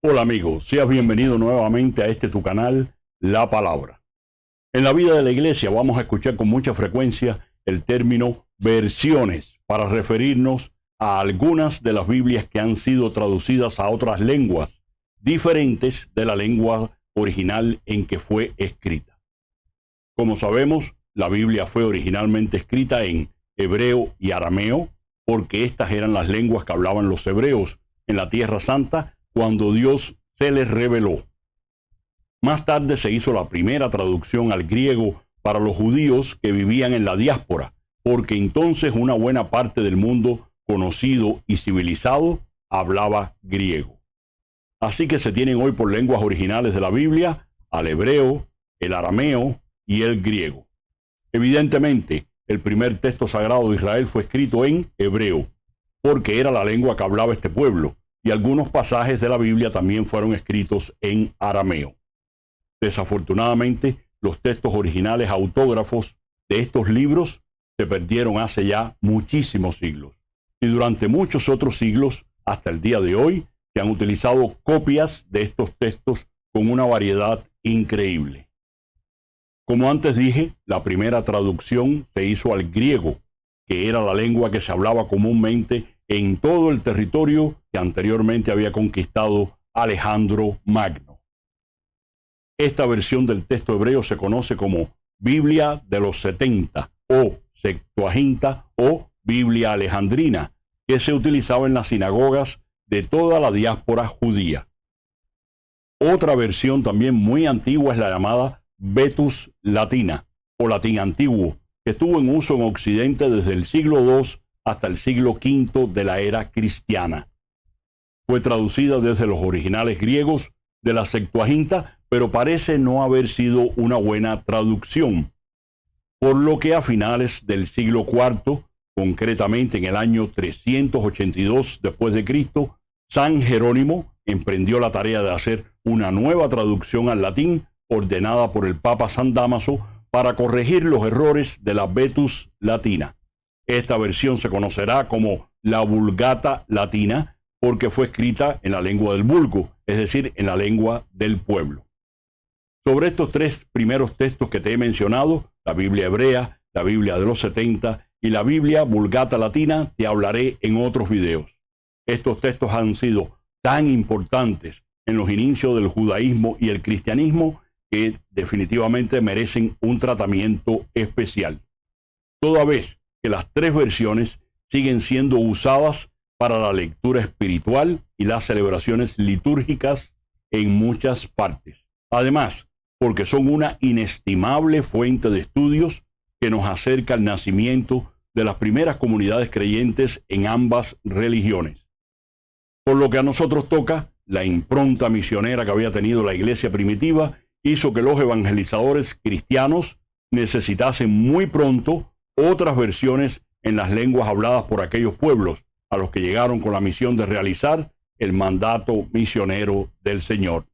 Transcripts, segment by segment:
Hola amigo, seas bienvenido nuevamente a tu canal, La Palabra. En la vida de la iglesia vamos a escuchar con mucha frecuencia el término versiones para referirnos a algunas de las Biblias que han sido traducidas a otras lenguas diferentes de la lengua original en que fue escrita. Como sabemos, la Biblia fue originalmente escrita en hebreo y arameo, porque estas eran las lenguas que hablaban los hebreos en la Tierra Santa cuando Dios se les reveló. Más tarde se hizo la primera traducción al griego para los judíos que vivían en la diáspora, porque entonces una buena parte del mundo conocido y civilizado hablaba griego. Así que se tienen hoy por lenguas originales de la Biblia al hebreo, el arameo y el griego. Evidentemente, el primer texto sagrado de Israel fue escrito en hebreo, porque era la lengua que hablaba este pueblo, y algunos pasajes de la Biblia también fueron escritos en arameo. Desafortunadamente, los textos originales autógrafos de estos libros se perdieron hace ya muchísimos siglos, y durante muchos otros siglos, hasta el día de hoy, se han utilizado copias de estos textos con una variedad increíble. Como antes dije, la primera traducción se hizo al griego, que era la lengua que se hablaba comúnmente en todo el territorio que anteriormente había conquistado Alejandro Magno. Esta versión del texto hebreo se conoce como Biblia de los 70 o Septuaginta o Biblia Alejandrina, que se utilizaba en las sinagogas de toda la diáspora judía. Otra versión también muy antigua es la llamada Vetus Latina o latín antiguo, que estuvo en uso en Occidente desde el siglo II hasta el siglo V de la era cristiana. Fue traducida desde los originales griegos de la Septuaginta, pero parece no haber sido una buena traducción, por lo que a finales del siglo IV, concretamente en el año 382 después de Cristo, San Jerónimo emprendió la tarea de hacer una nueva traducción al latín ordenada por el Papa San Dámaso para corregir los errores de la Vetus Latina. Esta versión se conocerá como la Vulgata Latina porque fue escrita en la lengua del vulgo, es decir, en la lengua del pueblo. Sobre estos tres primeros textos que te he mencionado, la Biblia hebrea, la Biblia de los 70 y la Biblia Vulgata Latina, te hablaré en otros videos. Estos textos han sido tan importantes en los inicios del judaísmo y el cristianismo que definitivamente merecen un tratamiento especial. Toda vez que las tres versiones siguen siendo usadas para la lectura espiritual y las celebraciones litúrgicas en muchas partes. Además, porque son una inestimable fuente de estudios que nos acerca al nacimiento de las primeras comunidades creyentes en ambas religiones. Por lo que a nosotros toca, la impronta misionera que había tenido la iglesia primitiva hizo que los evangelizadores cristianos necesitasen muy pronto otras versiones en las lenguas habladas por aquellos pueblos a los que llegaron con la misión de realizar el mandato misionero del Señor.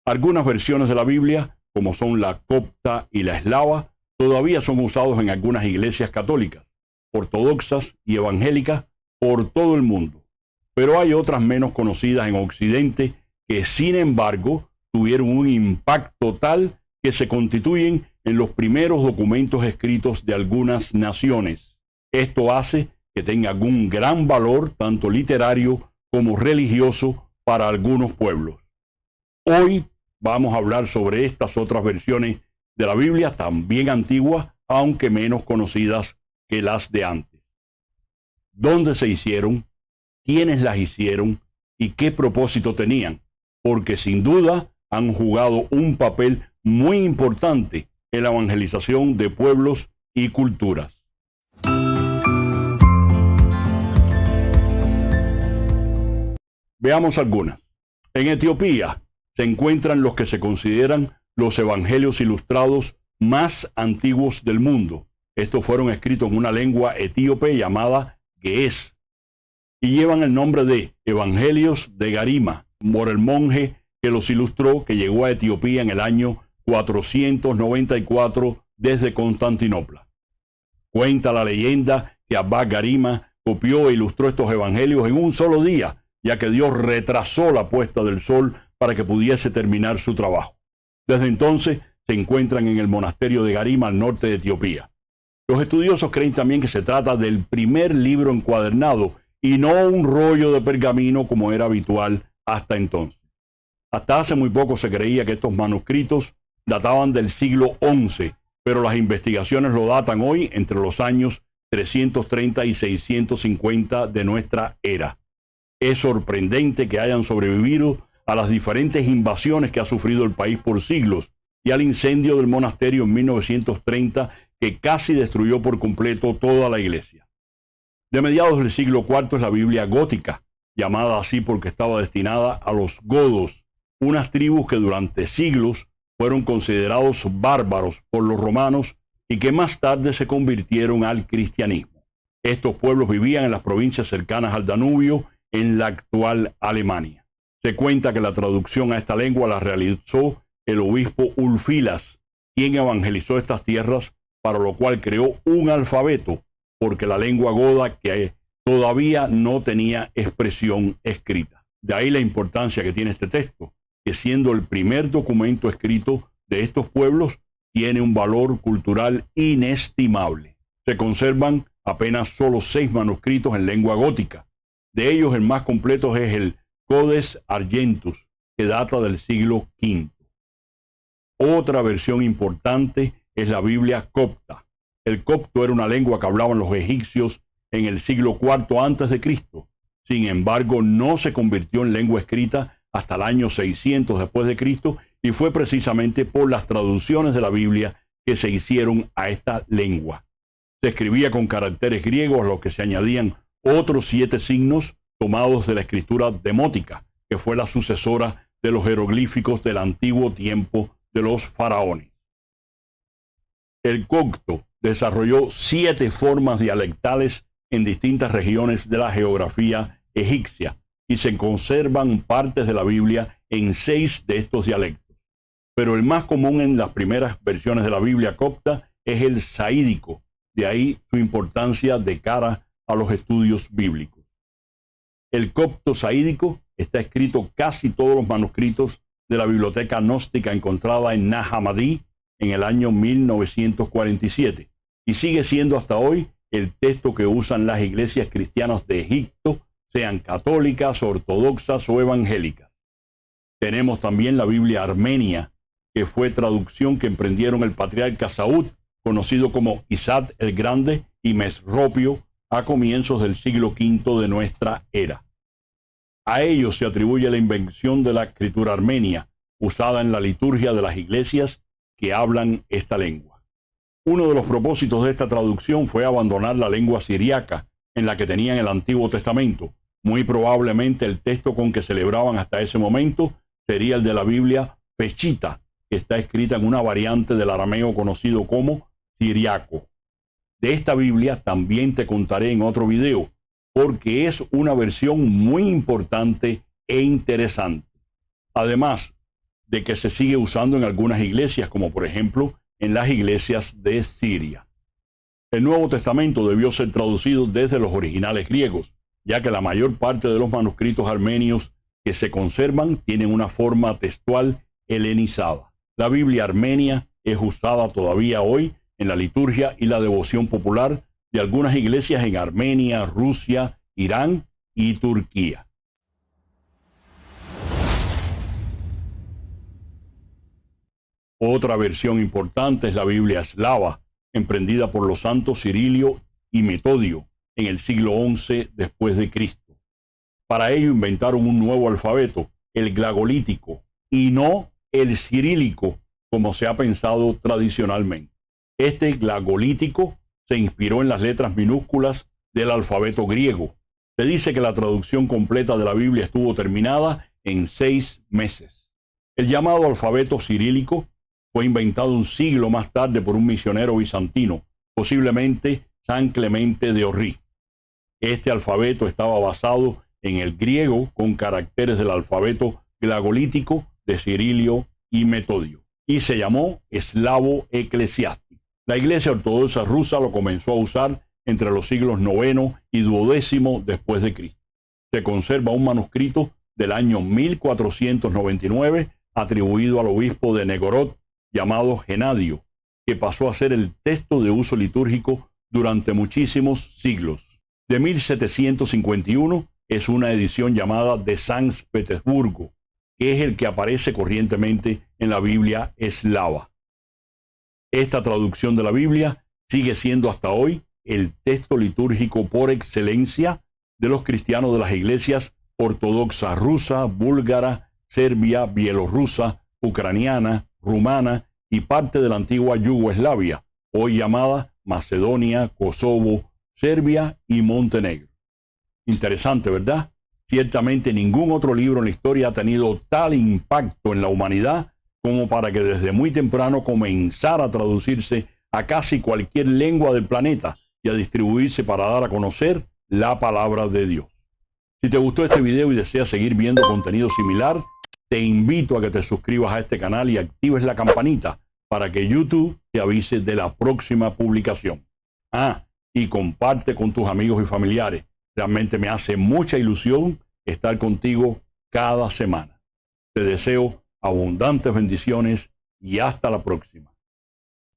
Algunas versiones de la Biblia, como son la copta y la eslava, todavía son usados en algunas iglesias católicas, ortodoxas y evangélicas por todo el mundo. Pero hay otras menos conocidas en Occidente que, sin embargo, tuvieron un impacto tal que se constituyen en los primeros documentos escritos de algunas naciones. Esto hace que tengan un gran valor tanto literario como religioso para algunos pueblos. Hoy vamos a hablar sobre estas otras versiones de la Biblia, también antiguas, aunque menos conocidas que las de antes. ¿Dónde se hicieron? ¿Quiénes las hicieron? ¿Y qué propósito tenían? Porque sin duda han jugado un papel muy importante en la evangelización de pueblos y culturas. Veamos algunas. En Etiopía se encuentran los que se consideran los evangelios ilustrados más antiguos del mundo. Estos fueron escritos en una lengua etíope llamada Ge'ez y llevan el nombre de Evangelios de Garima, por el monje que los ilustró, que llegó a Etiopía en el año 494 desde Constantinopla. Cuenta la leyenda que Abba Garima copió e ilustró estos evangelios en un solo día ya que Dios retrasó la puesta del sol para que pudiese terminar su trabajo. Desde entonces se encuentran en el monasterio de Garima, al norte de Etiopía. Los estudiosos creen también que se trata del primer libro encuadernado y no un rollo de pergamino como era habitual hasta entonces. Hasta hace muy poco se creía que estos manuscritos databan del siglo XI, pero las investigaciones lo datan hoy entre los años 330 y 650 de nuestra era. Es sorprendente que hayan sobrevivido a las diferentes invasiones que ha sufrido el país por siglos y al incendio del monasterio en 1930 que casi destruyó por completo toda la iglesia. De mediados del siglo IV es la Biblia gótica, llamada así porque estaba destinada a los godos, unas tribus que durante siglos fueron considerados bárbaros por los romanos y que más tarde se convirtieron al cristianismo. Estos pueblos vivían en las provincias cercanas al Danubio, en la actual Alemania. Se cuenta que la traducción a esta lengua la realizó el obispo Ulfilas, quien evangelizó estas tierras, para lo cual creó un alfabeto, porque la lengua goda que todavía no tenía expresión escrita. De ahí la importancia que tiene este texto, que siendo el primer documento escrito de estos pueblos, tiene un valor cultural inestimable. Se conservan apenas solo 6 manuscritos en lengua gótica. De ellos el más completo es el Codex Argentus, que data del siglo V. Otra versión importante es la Biblia copta. El copto era una lengua que hablaban los egipcios en el siglo IV a.C. Sin embargo, no se convirtió en lengua escrita hasta el año 600 después de Cristo y fue precisamente por las traducciones de la Biblia que se hicieron a esta lengua. Se escribía con caracteres griegos, a los que se añadían otros 7 signos tomados de la escritura demótica, que fue la sucesora de los jeroglíficos del antiguo tiempo de los faraones. El copto desarrolló 7 formas dialectales en distintas regiones de la geografía egipcia y se conservan partes de la Biblia en 6 de estos dialectos. Pero el más común en las primeras versiones de la Biblia copta es el saídico, de ahí su importancia de cara a los estudios bíblicos. El copto saídico está escrito casi todos los manuscritos de la biblioteca gnóstica encontrada en Nag Hammadi en el año 1947 y sigue siendo hasta hoy el texto que usan las iglesias cristianas de Egipto, sean católicas, ortodoxas o evangélicas. Tenemos también la Biblia armenia, que fue traducción que emprendieron el patriarca Saúd, conocido como Isaac el Grande, y Mesropio, a comienzos del siglo V de nuestra era. A ellos se atribuye la invención de la escritura armenia, usada en la liturgia de las iglesias que hablan esta lengua. Uno de los propósitos de esta traducción fue abandonar la lengua siriaca, en la que tenían el Antiguo Testamento. Muy probablemente el texto con que celebraban hasta ese momento sería el de la Biblia pechita, que está escrita en una variante del arameo conocido como siriaco. De esta Biblia también te contaré en otro video, porque es una versión muy importante e interesante. Además de que se sigue usando en algunas iglesias, como por ejemplo en las iglesias de Siria. El Nuevo Testamento debió ser traducido desde los originales griegos, ya que la mayor parte de los manuscritos armenios que se conservan tienen una forma textual helenizada. La Biblia armenia es usada todavía hoy en la liturgia y la devoción popular de algunas iglesias en Armenia, Rusia, Irán y Turquía. Otra versión importante es la Biblia eslava, emprendida por los santos Cirilio y Metodio en el siglo XI después de Cristo. Para ello inventaron un nuevo alfabeto, el glagolítico, y no el cirílico, como se ha pensado tradicionalmente. Este glagolítico se inspiró en las letras minúsculas del alfabeto griego. Se dice que la traducción completa de la Biblia estuvo terminada en 6 meses. El llamado alfabeto cirílico fue inventado un siglo más tarde por un misionero bizantino, posiblemente San Clemente de Orrí. Este alfabeto estaba basado en el griego con caracteres del alfabeto glagolítico de Cirilio y Metodio, y se llamó eslavo eclesiástico. La Iglesia Ortodoxa rusa lo comenzó a usar entre los siglos IX y XII después de Cristo. se conserva un manuscrito del año 1499 atribuido al obispo de Negorod llamado Genadio, que pasó a ser el texto de uso litúrgico durante muchísimos siglos. De 1751 es una edición llamada de San Petersburgo, que es el que aparece corrientemente en la Biblia eslava. Esta traducción de la Biblia sigue siendo hasta hoy el texto litúrgico por excelencia de los cristianos de las iglesias ortodoxa rusa, búlgara, serbia, bielorrusa, ucraniana, rumana y parte de la antigua Yugoslavia, hoy llamada Macedonia, Kosovo, Serbia y Montenegro. Interesante, ¿verdad? Ciertamente ningún otro libro en la historia ha tenido tal impacto en la humanidad como para que desde muy temprano comenzara a traducirse a casi cualquier lengua del planeta y a distribuirse para dar a conocer la palabra de Dios. Si te gustó este video y deseas seguir viendo contenido similar, te invito a que te suscribas a este canal y actives la campanita para que YouTube te avise de la próxima publicación. Y comparte con tus amigos y familiares. Realmente me hace mucha ilusión estar contigo cada semana. Te deseo abundantes bendiciones y hasta la próxima.